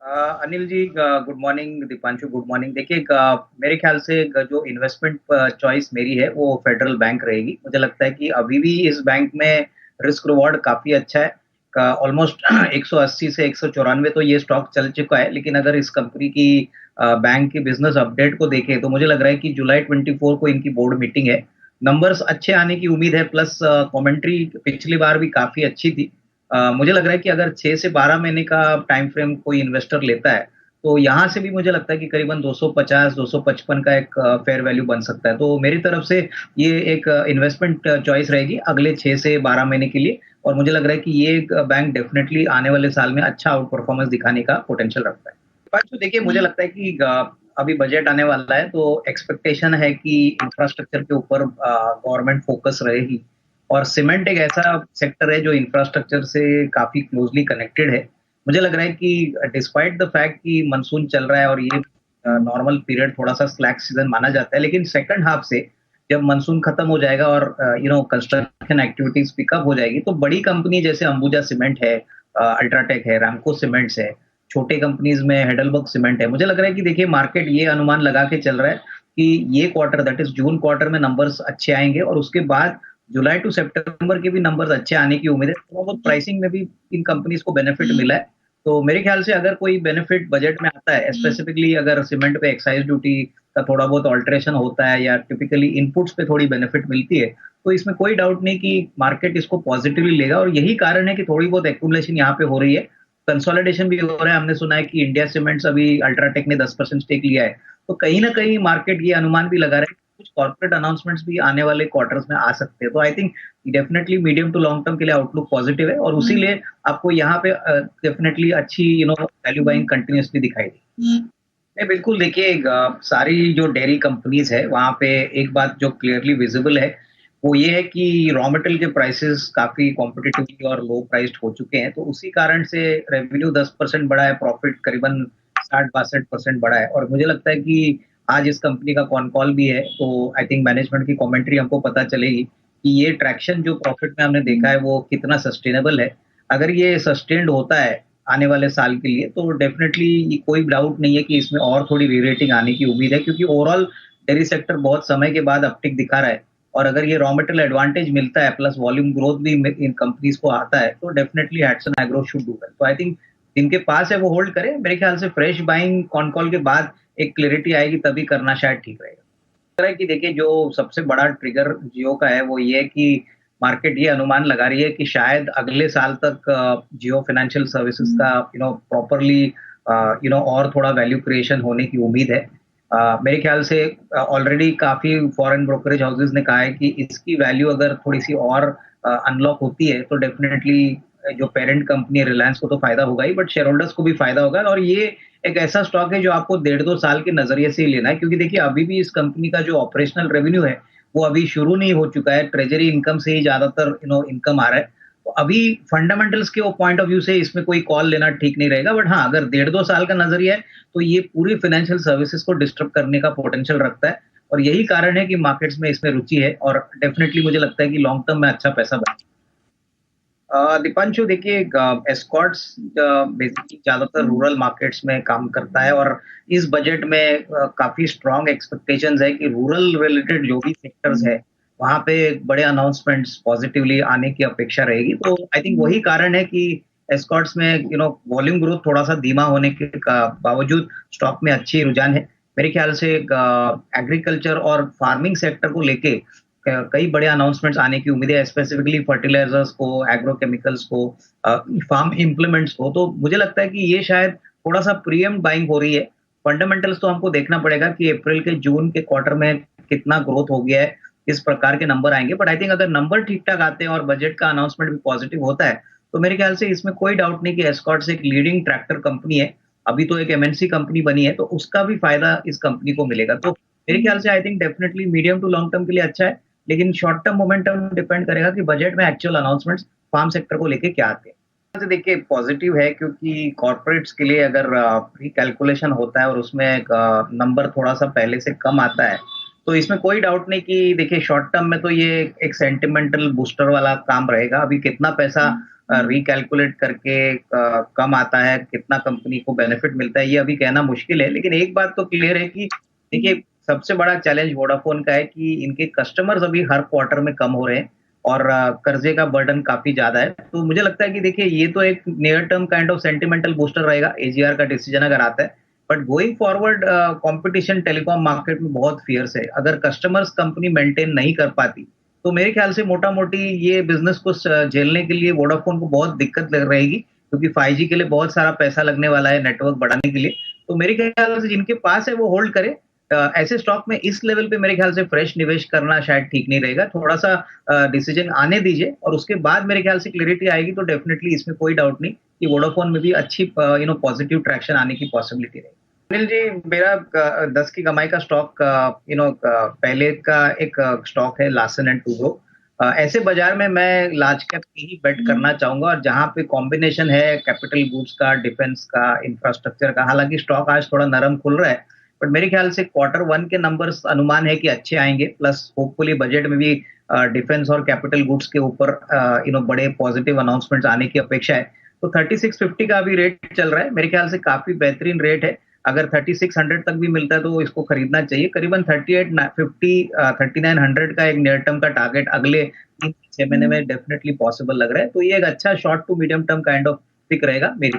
Anil ji, good morning. Deepanshu, good morning. देखिए, मेरे ख्याल से जो इन्वेस्टमेंट चॉइस मेरी है वो फेडरल बैंक रहेगी। मुझे लगता है कि अभी भी इस बैंक में रिस्क रिवॉर्ड काफी अच्छा है। ऑलमोस्ट 180 से 194 तो ये स्टॉक चल चुका है, लेकिन अगर इस कंपनी की बैंक की बिजनेस अपडेट को देखें तो मुझे लग रहा है कि जुलाई 24 को इनकी बोर्ड मीटिंग है। नंबर्स अच्छे आने की उम्मीद है, प्लस कमेंट्री पिछली बार भी काफी अच्छी थी। मुझे लग रहा है कि अगर 6 से 12 महीने का टाइम फ्रेम कोई इन्वेस्टर लेता है, तो यहाँ से भी मुझे लगता है कि करीबन 250 255 का एक फेयर वैल्यू बन सकता है। तो मेरी तरफ से ये एक इन्वेस्टमेंट चॉइस रहेगी अगले 6 से 12 महीने के लिए। और मुझे लग रहा है कि ये बैंक डेफिनेटली आने वाले साल में अच्छा आउट परफॉर्मेंस दिखाने का पोटेंशियल रखता है। तो देखिए, मुझे लगता है कि अभी बजट आने वाला है, तो एक्सपेक्टेशन है कि इंफ्रास्ट्रक्चर के ऊपर गवर्नमेंट फोकस रहेगी। और सीमेंट एक ऐसा सेक्टर है जो इंफ्रास्ट्रक्चर से काफी क्लोजली कनेक्टेड है। मुझे लग रहा है कि डिस्पाइट द फैक्ट कि मानसून चल रहा है और ये नॉर्मल पीरियड थोड़ा सा स्लैक सीजन माना जाता है, लेकिन सेकंड हाफ से जब मानसून खत्म हो जाएगा और कंस्ट्रक्शन एक्टिविटीज पिकअप हो जाएगी, तो बड़ी कंपनी जैसे अंबुजा सीमेंट है, अल्ट्राटेक है, रामको सीमेंट्स है, छोटे कंपनीज में हेडलबर्ग सीमेंट है। मुझे लग रहा है कि देखिए, मार्केट ये अनुमान लगा के चल रहा है कि ये quarter, that is June quarter में नंबर्स अच्छे आएंगे और उसके बाद जुलाई टू सितंबर के भी नंबर्स अच्छे आने की उम्मीद है। थोड़ा बहुत प्राइसिंग में भी इन कंपनीज को बेनिफिट मिला है। तो मेरे ख्याल से अगर कोई बेनिफिट बजट में आता है, स्पेसिफिकली अगर सीमेंट पे एक्साइज ड्यूटी का थोड़ा बहुत ऑल्टरेशन होता है या टिपिकली इनपुट्स पे थोड़ी बेनिफिट मिलती है, तो इसमें कोई डाउट नहीं कि मार्केट इसको पॉजिटिवली लेगा। और यही कारण है कि थोड़ी बहुत एक्यूमुलेशन यहाँ पे हो रही है, कंसोलिडेशन भी हो रहा है। हमने सुना है कि इंडिया सीमेंट्स अभी अल्ट्राटेक ने 10% स्टेक लिया है। तो कहीं ना कहीं मार्केट ये अनुमान भी लगा रहा है कि कुछ कॉर्पोरेट अनाउंसमेंट्स भी आने वाले क्वार्टर्स में आ सकते हैं। तो I think definitely medium to long term के लिए आउटलुक पॉजिटिव है, और उसी लिए आपको यहाँ पे डेफिनेटली अच्छी वैल्यू बाइंग कंटिन्यूसली दिखाई दी। नहीं, बिल्कुल। देखिए, सारी जो डेयरी कंपनीज है वहां पे एक बात जो क्लियरली विजिबल है, वो ये है कि रॉ मटेरियल के प्राइसेस काफी कॉम्पिटिटिवली और लो प्राइस्ड हो चुके हैं। तो उसी कारण से रेवेन्यू 10% बढ़ा है, प्रॉफिट करीबन 60-62% बढ़ा है। और मुझे लगता है कि आज इस कंपनी का कॉन कॉल भी है, तो आई थिंक मैनेजमेंट की कमेंट्री हमको पता चलेगी कि ये ट्रैक्शन जो प्रॉफिट में हमने देखा है वो कितना सस्टेनेबल है। अगर ये सस्टेन्ड होता है आने वाले साल के लिए, तो डेफिनेटली कोई डाउट नहीं है कि इसमें और थोड़ी रीरेटिंग आने की उम्मीद है, क्योंकि ओवरऑल डेयरी सेक्टर बहुत समय के बाद अपटिक दिखा रहा है। और अगर ये रॉ मटेरियल एडवांटेज मिलता है प्लस वॉल्यूम ग्रोथ भी इन कंपनीज को आता है, तो definitely Hatsun Agro should do well. तो आई थिंक जिनके पास है वो होल्ड करें। मेरे ख्याल से फ्रेश बाइंग कॉन कॉल के बाद एक क्लियरिटी आएगी तभी करना शायद ठीक रहेगा। रहा है कि देखिए, जो सबसे बड़ा ट्रिगर जियो का है वो ये है कि मार्केट ये अनुमान लगा रही है कि शायद अगले साल तक जियो फाइनेंशियल सर्विसेज का प्रॉपरली और थोड़ा वैल्यू क्रिएशन होने की उम्मीद है। मेरे ख्याल से ऑलरेडी काफी फॉरेन ब्रोकरेज हाउसेज ने कहा है कि इसकी वैल्यू अगर थोड़ी सी और अनलॉक होती है, तो डेफिनेटली जो पेरेंट कंपनी है रिलायंस को तो फायदा होगा ही, बट शेयर होल्डर्स को भी फायदा होगा। और ये एक ऐसा स्टॉक है जो आपको 1.5-2 साल के नजरिए से ही लेना है, क्योंकि देखिए अभी भी इस कंपनी का जो ऑपरेशनल रेवेन्यू है वो अभी शुरू नहीं हो चुका है। ट्रेजरी इनकम से ही ज्यादातर इनकम आ रहा है। तो अभी फंडामेंटल्स के वो पॉइंट ऑफ व्यू से इसमें कोई कॉल लेना ठीक नहीं रहेगा। बट हाँ, अगर 1.5-2 साल का नजरिया है, तो ये पूरी फाइनेंशियल सर्विसेज को डिस्टर्ब करने का पोटेंशियल रखता है। और यही कारण है कि मार्केट्स में इसमें रुचि है, और डेफिनेटली मुझे लगता है कि लॉन्ग टर्म में अच्छा पैसा बना। दीपांशु, देखिए, एस्कॉर्ट्स बेसिकली ज्यादातर रूरल मार्केट्स में काम करता है, और इस बजट में काफी स्ट्रांग एक्सपेक्टेशंस है कि रूरल रिलेटेड जो भी सेक्टर्स है वहां पे बड़े अनाउंसमेंट्स पॉजिटिवली आने की अपेक्षा रहेगी। तो आई थिंक वही कारण है कि एस्कॉर्ट्स में वॉल्यूम ग्रोथ थोड़ा सा धीमा होने के बावजूद स्टॉक में अच्छी रुझान है। मेरे ख्याल से एग्रीकल्चर और फार्मिंग सेक्टर को लेके कई बड़े अनाउंसमेंट्स आने की उम्मीद है, स्पेसिफिकली फर्टिलाइजर्स को, एग्रोकेमिकल्स को, फार्म इम्प्लीमेंट्स को। तो मुझे लगता है कि ये शायद थोड़ा सा प्रीएम्प्ट बाइंग हो रही है। फंडामेंटल्स तो हमको देखना पड़ेगा कि अप्रैल के जून के क्वार्टर में कितना ग्रोथ हो गया है, किस प्रकार के नंबर आएंगे। बट आई थिंक अगर नंबर ठीक ठाक आते हैं और बजट का अनाउंसमेंट भी पॉजिटिव होता है, तो मेरे ख्याल से इसमें कोई डाउट नहीं कि एस्कॉर्ट्स एक लीडिंग ट्रैक्टर कंपनी है। अभी तो एक एमएनसी कंपनी बनी है, तो उसका भी फायदा इस कंपनी को मिलेगा। तो मेरे ख्याल से I think definitely medium to long term के लिए अच्छा है, लेकिन शॉर्ट टर्म मोमेंटम डिपेंड करेगा कि बजट में एक्चुअल अनाउंसमेंट्स फार्म सेक्टर को लेके क्या आते हैं। तो देखिए, पॉजिटिव है क्योंकि कॉर्पोरेट्स के लिए अगर प्री कैलकुलेशन होता है और उसमें नंबर थोड़ा सा पहले से कम आता है, तो इसमें कोई डाउट नहीं कि देखिए शॉर्ट टर्म में तो ये एक सेंटिमेंटल बूस्टर वाला काम रहेगा। अभी कितना पैसा रिकैलकुलेट करके कम आता है, कितना कंपनी को बेनिफिट मिलता है, ये अभी कहना मुश्किल है। लेकिन एक बात तो क्लियर है कि देखिए सबसे बड़ा चैलेंज वोडाफोन का है कि इनके कस्टमर्स अभी हर क्वार्टर में कम हो रहे हैं और कर्जे का बर्डन काफी ज्यादा है। तो मुझे लगता है कि देखिए ये तो एक near term kind of sentimental booster रहेगा एजीआर का डिसीजन अगर आता है। But going forward competition telecom market में बहुत फियर्स है। अगर कस्टमर्स कंपनी मेंटेन नहीं कर पाती तो मेरे ख्याल से मोटा मोटी ये बिजनेस को झेलने के लिए वोडाफोन को बहुत दिक्कत लग रहेगी, क्योंकि 5G के लिए बहुत सारा पैसा लगने वाला है नेटवर्क बढ़ाने के लिए। तो मेरे ख्याल से जिनके पास है वो होल्ड करे। ऐसे स्टॉक में इस लेवल पे मेरे ख्याल से फ्रेश निवेश करना शायद ठीक नहीं रहेगा। थोड़ा सा डिसीजन आने दीजिए और उसके बाद मेरे ख्याल से क्लैरिटी आएगी तो डेफिनेटली इसमें कोई डाउट नहीं कि वोडाफोन में भी अच्छी पॉजिटिव ट्रैक्शन आने की पॉसिबिलिटी रहेगी। अनिल जी, मेरा 10 की कमाई का स्टॉक पहले का एक स्टॉक है लार्सन एंड टूब्रो। ऐसे बाजार में मैं लार्ज कैप की ही बेट करना चाहूंगा और जहां पे कॉम्बिनेशन है कैपिटल गुड्स का, डिफेंस का, इंफ्रास्ट्रक्चर का। हालांकि स्टॉक आज थोड़ा नरम खुल रहा है, बट मेरे ख्याल से क्वार्टर वन के नंबर्स अनुमान है कि अच्छे आएंगे। प्लस होपफुली बजट में भी डिफेंस और कैपिटल गुड्स के ऊपर बड़े पॉजिटिव अनाउंसमेंट्स आने की अपेक्षा है। तो 3650 का अभी रेट चल रहा है, मेरे ख्याल से काफी बेहतरीन रेट है। अगर 3600 तक भी मिलता है तो इसको खरीदना चाहिए। करीबन 3850 3900 का एक नियर टर्म का टारगेट अगले 3 से 6 महीने में डेफिनेटली पॉसिबल लग रहा है। तो ये एक अच्छा short to medium term kind of pick रहेगा मेरी।